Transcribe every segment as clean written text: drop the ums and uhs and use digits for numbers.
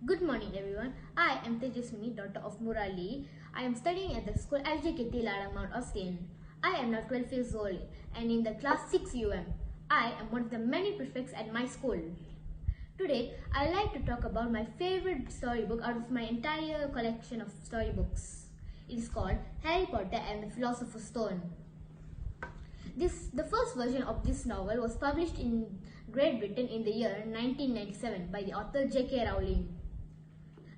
Good morning everyone. I am Tejaswini, daughter of Murali. I am studying at the school SJK LADANG, Mount Austin. I am now 12 years old and in the class 6 UM. I am one of the many prefects at my school. Today, I like to talk about my favorite storybook out of my entire collection of storybooks. It is called Harry Potter and the Philosopher's Stone. The first version of this novel was published in Great Britain in the year 1997 by the author J.K. Rowling.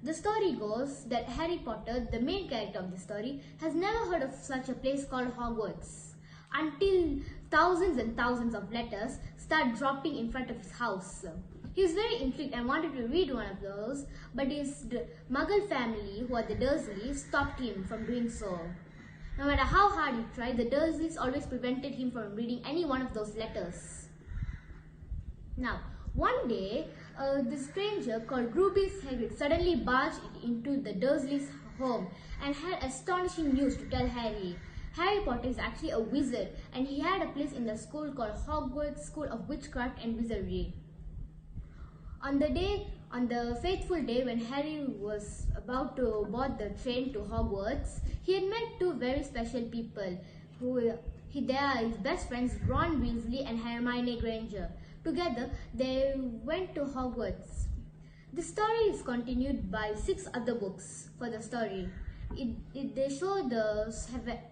The story goes that Harry Potter, the main character of the story, has never heard of such a place called Hogwarts until thousands and thousands of letters start dropping in front of his house. He was very intrigued and wanted to read one of those, but his Muggle family, who are the Dursleys, stopped him from doing so. No matter how hard he tried, the Dursleys always prevented him from reading any one of those letters. Now, one day, the stranger called Ruby's Hagrid suddenly barged into the Dursleys' home and had astonishing news to tell Harry. Harry Potter is actually a wizard and he had a place in the school called Hogwarts School of Witchcraft and Wizardry. On the fateful day when Harry was about to board the train to Hogwarts, he had met two very special people. They are his best friends Ron Weasley and Hermione Granger. Together, they went to Hogwarts. The story is continued by 6 other books for the story. They show the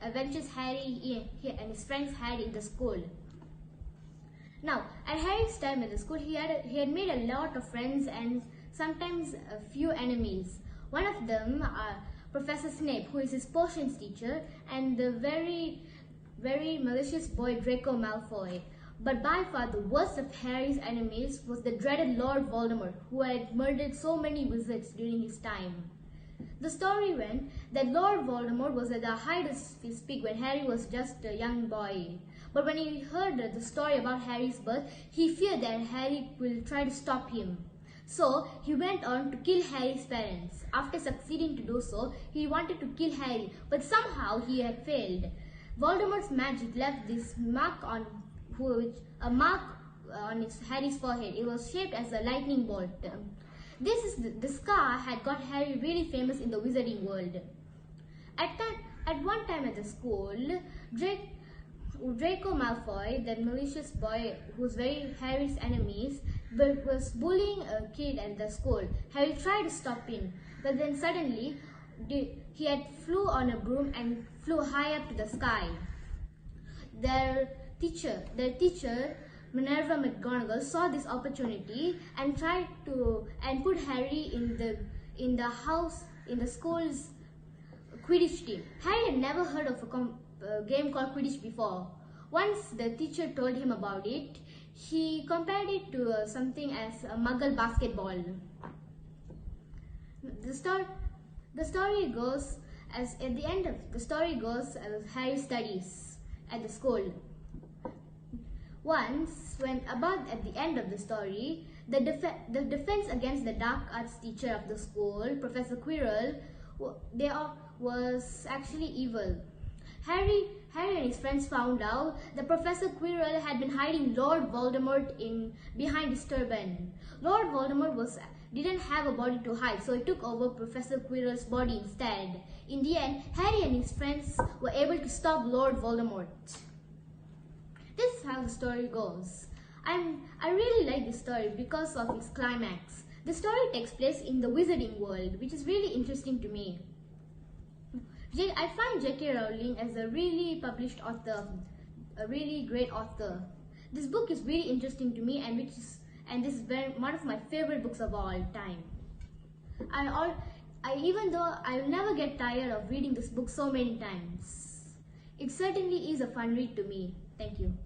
adventures Harry and his friends had in the school. Now, at Harry's time at the school, he had made a lot of friends and sometimes a few enemies. One of them, Professor Snape, who is his potions teacher, and the very, very malicious boy Draco Malfoy. But by far the worst of Harry's enemies was the dreaded Lord Voldemort, who had murdered so many wizards during his time. The story went that Lord Voldemort was at the height of his peak when Harry was just a young boy. But when he heard the story about Harry's birth, he feared that Harry will try to stop him. So he went on to kill Harry's parents. After succeeding to do so, he wanted to kill Harry, but somehow he had failed. Voldemort's magic left this mark on Harry's forehead. It was shaped as a lightning bolt. The scar had got Harry really famous in the wizarding world. At one time at the school, Draco Malfoy, the malicious boy who was very Harry's enemies, was bullying a kid at the school. Harry tried to stop him, but then suddenly he had flew on a broom and flew high up to the sky. Their teacher, Minerva McGonagall, saw this opportunity and tried to put Harry in the school's Quidditch team. Harry had never heard of a game called Quidditch before. Once the teacher told him about it, he compared it to something as a Muggle basketball. The story goes as Harry studies at the school. Once, at the end of the story, the defense against the dark arts teacher of the school, Professor Quirrell, was actually evil. Harry and his friends found out that Professor Quirrell had been hiding Lord Voldemort behind his turban. Lord Voldemort didn't have a body to hide, so he took over Professor Quirrell's body instead. In the end, Harry and his friends were able to stop Lord Voldemort. This is how the story goes. I really like this story because of its climax. The story takes place in the wizarding world, which is really interesting to me. I find J.K. Rowling as a really published author, a really great author. This book is really interesting to me, and this is one of my favorite books of all time. Even though I will never get tired of reading this book so many times, it certainly is a fun read to me. Thank you.